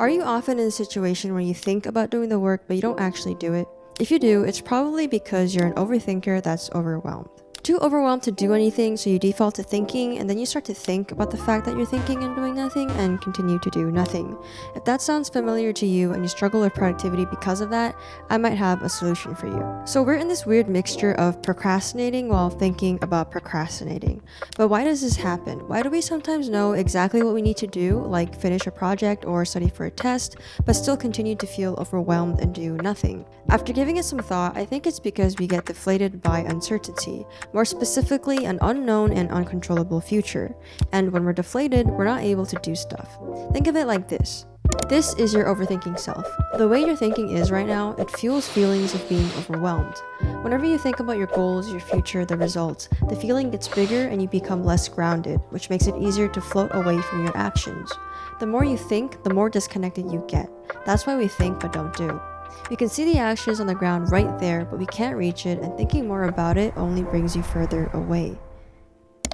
Are you often in a situation where you think about doing the work but you don't actually do it? If you do, it's probably because you're an overthinker that's overwhelmed. Too overwhelmed to do anything, so you default to thinking, and then you start to think about the fact that you're thinking and doing nothing, and continue to do nothing. If that sounds familiar to you and you struggle with productivity because of that, I might have a solution for you. So we're in this weird mixture of procrastinating while thinking about procrastinating. But why does this happen? Why do we sometimes know exactly what we need to do, like finish a project or study for a test, but still continue to feel overwhelmed and do nothing? After giving it some thought, I think it's because we get deflated by uncertainty. More specifically, an unknown and uncontrollable future. And when we're deflated, we're not able to do stuff. Think of it like this. This is your overthinking self. The way your thinking is right now, it fuels feelings of being overwhelmed. Whenever you think about your goals, your future, the results, the feeling gets bigger and you become less grounded, which makes it easier to float away from your actions. The more you think, the more disconnected you get. That's why we think but don't do. We can see the actions on the ground right there, but we can't reach it, and thinking more about it only brings you further away.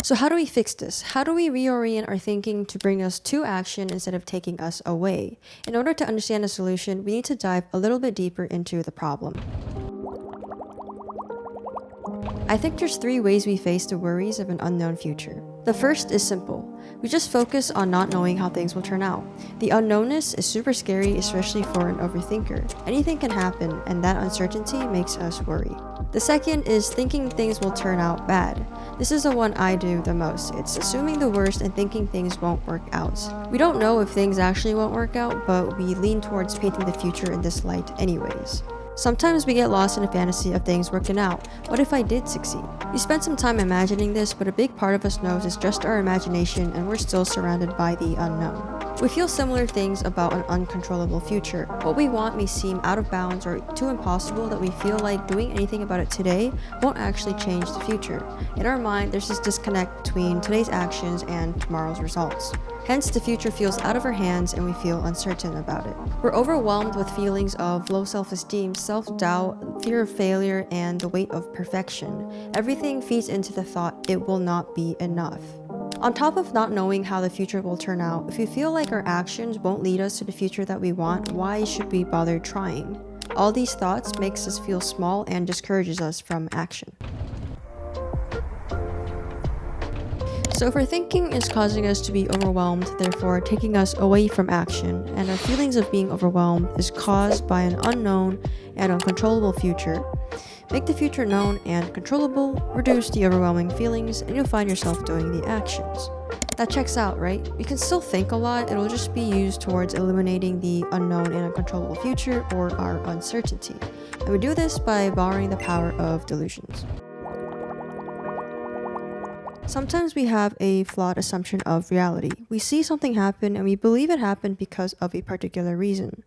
So how do we fix this? How do we reorient our thinking to bring us to action instead of taking us away? In order to understand the solution, we need to dive a little bit deeper into the problem. I think there's 3 ways we face the worries of an unknown future. The first is simple. We just focus on not knowing how things will turn out. The unknownness is super scary, especially for an overthinker. Anything can happen, and that uncertainty makes us worry. The second is thinking things will turn out bad. This is the one I do the most. It's assuming the worst and thinking things won't work out. We don't know if things actually won't work out, but we lean towards painting the future in this light anyways. Sometimes we get lost in a fantasy of things working out. What if I did succeed? We spend some time imagining this, but a big part of us knows it's just our imagination and we're still surrounded by the unknown. We feel similar things about an uncontrollable future. What we want may seem out of bounds or too impossible that we feel like doing anything about it today won't actually change the future. In our mind, there's this disconnect between today's actions and tomorrow's results. Hence, the future feels out of our hands and we feel uncertain about it. We're overwhelmed with feelings of low self-esteem, self-doubt, fear of failure, and the weight of perfection. Everything feeds into the thought, it will not be enough. On top of not knowing how the future will turn out, if we feel like our actions won't lead us to the future that we want, why should we bother trying? All these thoughts makes us feel small and discourages us from action. So if our thinking is causing us to be overwhelmed, therefore taking us away from action, and our feelings of being overwhelmed is caused by an unknown and uncontrollable future, make the future known and controllable, reduce the overwhelming feelings, and you'll find yourself doing the actions. That checks out, right? We can still think a lot, it'll just be used towards eliminating the unknown and uncontrollable future or our uncertainty. And we do this by borrowing the power of delusions. Sometimes we have a flawed assumption of reality. We see something happen and we believe it happened because of a particular reason.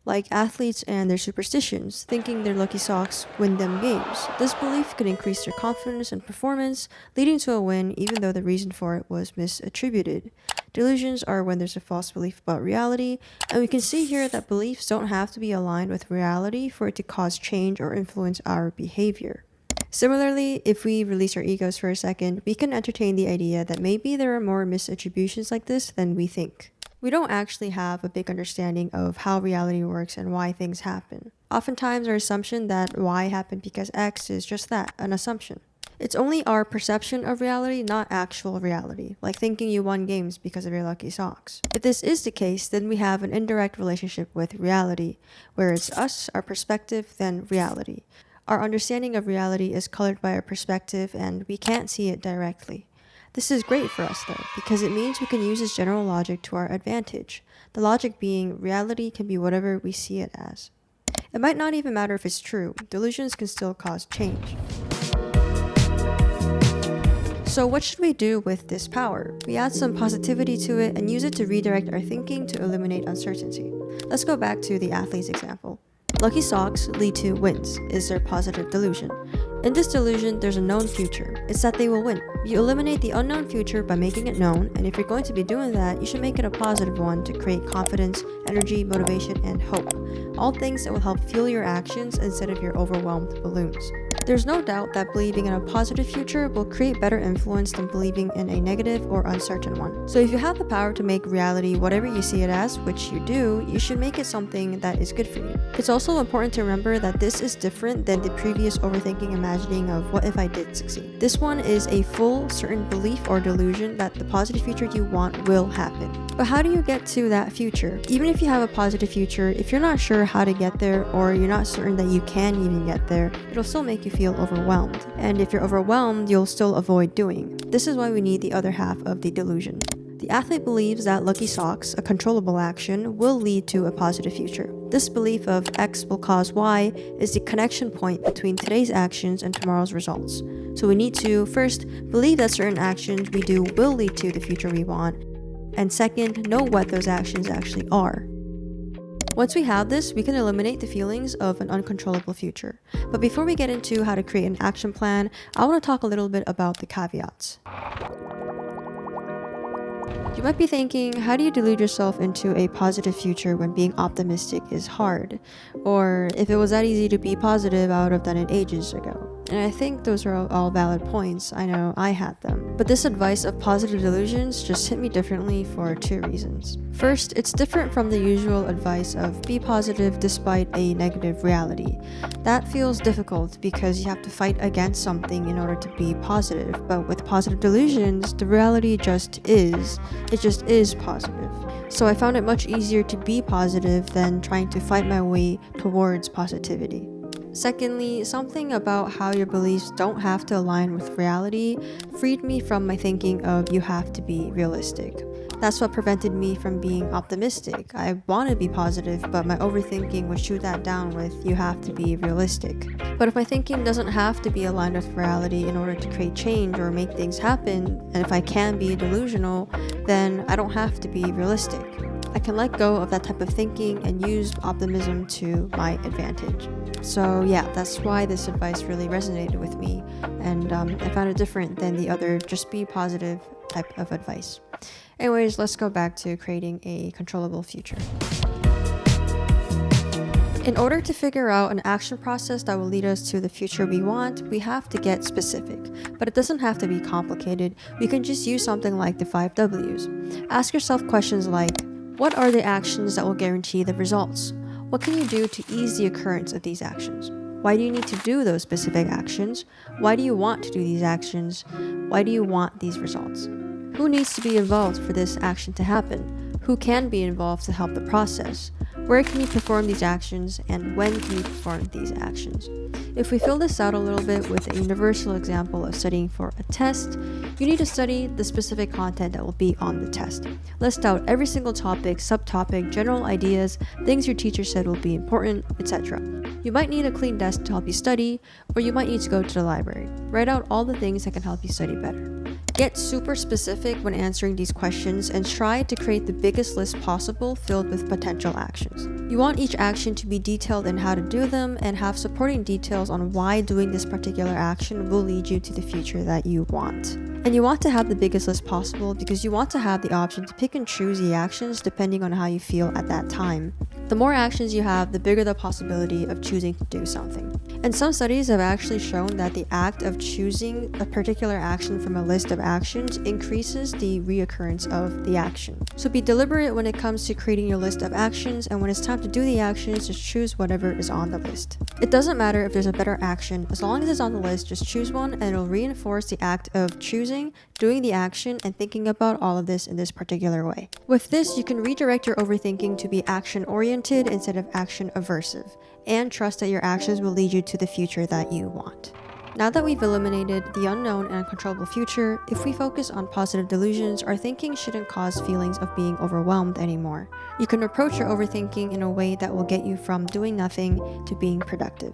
Like athletes and their superstitions, thinking their lucky socks win them games. This belief could increase their confidence and performance, leading to a win even though the reason for it was misattributed. Delusions are when there's a false belief about reality, and we can see here that beliefs don't have to be aligned with reality for it to cause change or influence our behavior. Similarly, if we release our egos for a second, we can entertain the idea that maybe there are more misattributions like this than we think. We don't actually have a big understanding of how reality works and why things happen. Oftentimes our assumption that Y happened because X is just that, an assumption. It's only our perception of reality, not actual reality, like thinking you won games because of your lucky socks. If this is the case, then we have an indirect relationship with reality, where it's us, our perspective, then reality. Our understanding of reality is colored by our perspective and we can't see it directly. This is great for us though, because it means we can use this general logic to our advantage. The logic being, reality can be whatever we see it as. It might not even matter if it's true. Delusions can still cause change. So what should we do with this power? We add some positivity to it and use it to redirect our thinking to eliminate uncertainty. Let's go back to the athlete's example. Lucky socks lead to wins, is their positive delusion. In this delusion, there's a known future. It's that they will win. You eliminate the unknown future by making it known, and if you're going to be doing that, you should make it a positive one to create confidence, energy, motivation, and hope. All things that will help fuel your actions instead of your overwhelmed balloons. There's no doubt that believing in a positive future will create better influence than believing in a negative or uncertain one. So if you have the power to make reality whatever you see it as, which you do, you should make it something that is good for you. It's also important to remember that this is different than the previous overthinking imagining of what if I did succeed. This one is a full, certain belief or delusion that the positive future you want will happen. But how do you get to that future? Even if you have a positive future, if you're not sure how to get there or you're not certain that you can even get there, it'll still make you feel overwhelmed. And if you're overwhelmed, you'll still avoid doing. This is why we need the other half of the delusion. The athlete believes that lucky socks, a controllable action, will lead to a positive future. This belief of X will cause Y is the connection point between today's actions and tomorrow's results. So we need to, first, believe that certain actions we do will lead to the future we want, and second, know what those actions actually are. Once we have this, we can eliminate the feelings of an uncontrollable future. But before we get into how to create an action plan, I want to talk a little bit about the caveats. You might be thinking, how do you delude yourself into a positive future when being optimistic is hard? Or if it was that easy to be positive, I would have done it ages ago. And I think those are all valid points. I know I had them. But this advice of positive delusions just hit me differently for two reasons. First, it's different from the usual advice of be positive despite a negative reality. That feels difficult because you have to fight against something in order to be positive. But with positive delusions, the reality just is. It just is positive. So I found it much easier to be positive than trying to fight my way towards positivity. Secondly, something about how your beliefs don't have to align with reality freed me from my thinking of you have to be realistic. That's what prevented me from being optimistic. I want to be positive, but my overthinking would shoot that down with you have to be realistic. But if my thinking doesn't have to be aligned with reality in order to create change or make things happen, and if I can be delusional, then I don't have to be realistic. I can let go of that type of thinking and use optimism to my advantage. So yeah, that's why this advice really resonated with me, and I found it different than the other just be positive type of advice. Anyways, let's go back to creating a controllable future. In order to figure out an action process that will lead us to the future we want, we have to get specific. But it doesn't have to be complicated. We can just use something like the 5 W's. Ask yourself questions like, what are the actions that will guarantee the results? What can you do to ease the occurrence of these actions? Why do you need to do those specific actions? Why do you want to do these actions? Why do you want these results? Who needs to be involved for this action to happen? Who can be involved to help the process? Where can you perform these actions, and when can you perform these actions? If we fill this out a little bit with a universal example of studying for a test, you need to study the specific content that will be on the test. List out every single topic, subtopic, general ideas, things your teacher said will be important, etc. You might need a clean desk to help you study, or you might need to go to the library. Write out all the things that can help you study better. Get super specific when answering these questions and try to create the biggest list possible filled with potential actions. You want each action to be detailed in how to do them and have supporting details on why doing this particular action will lead you to the future that you want. And you want to have the biggest list possible because you want to have the option to pick and choose the actions depending on how you feel at that time. The more actions you have, the bigger the possibility of choosing to do something. And some studies have actually shown that the act of choosing a particular action from a list of actions increases the reoccurrence of the action. So be deliberate when it comes to creating your list of actions, and when it's time to do the actions, just choose whatever is on the list. It doesn't matter if there's a better action, as long as it's on the list, just choose one and it'll reinforce the act of choosing, doing the action, and thinking about all of this in this particular way. With this, you can redirect your overthinking to be action-oriented instead of action-aversive, and trust that your actions will lead you to the future that you want. Now that we've eliminated the unknown and uncontrollable future, if we focus on positive delusions, our thinking shouldn't cause feelings of being overwhelmed anymore. You can approach your overthinking in a way that will get you from doing nothing to being productive.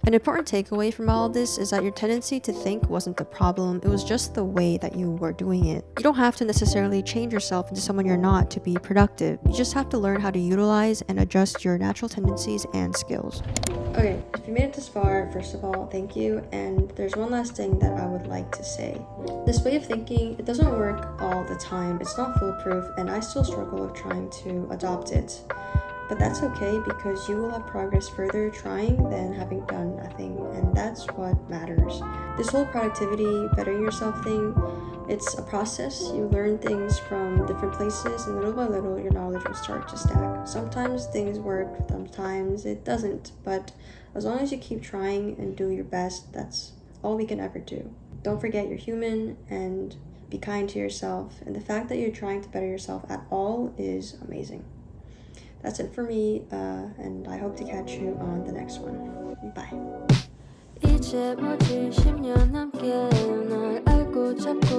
An important takeaway from all of this is that your tendency to think wasn't the problem, it was just the way that you were doing it. You don't have to necessarily change yourself into someone you're not to be productive. You just have to learn how to utilize and adjust your natural tendencies and skills. Okay, if you made it this far, first of all, thank you. And there's one last thing that I would like to say. This way of thinking, it doesn't work all the time. It's not foolproof, and I still struggle with trying to adopt it. But that's okay because you will have progress further trying than having done nothing, and that's what matters. This whole productivity, bettering yourself thing, it's a process. You learn things from different places, and little by little, your knowledge will start to stack. Sometimes things work, sometimes it doesn't, but as long as you keep trying and do your best, that's all we can ever do. Don't forget you're human and be kind to yourself, and the fact that you're trying to better yourself at all is amazing. That's it for me, and I hope to catch you on the next one. Bye. 이제 모든 10년 넘게 널 알고 잡고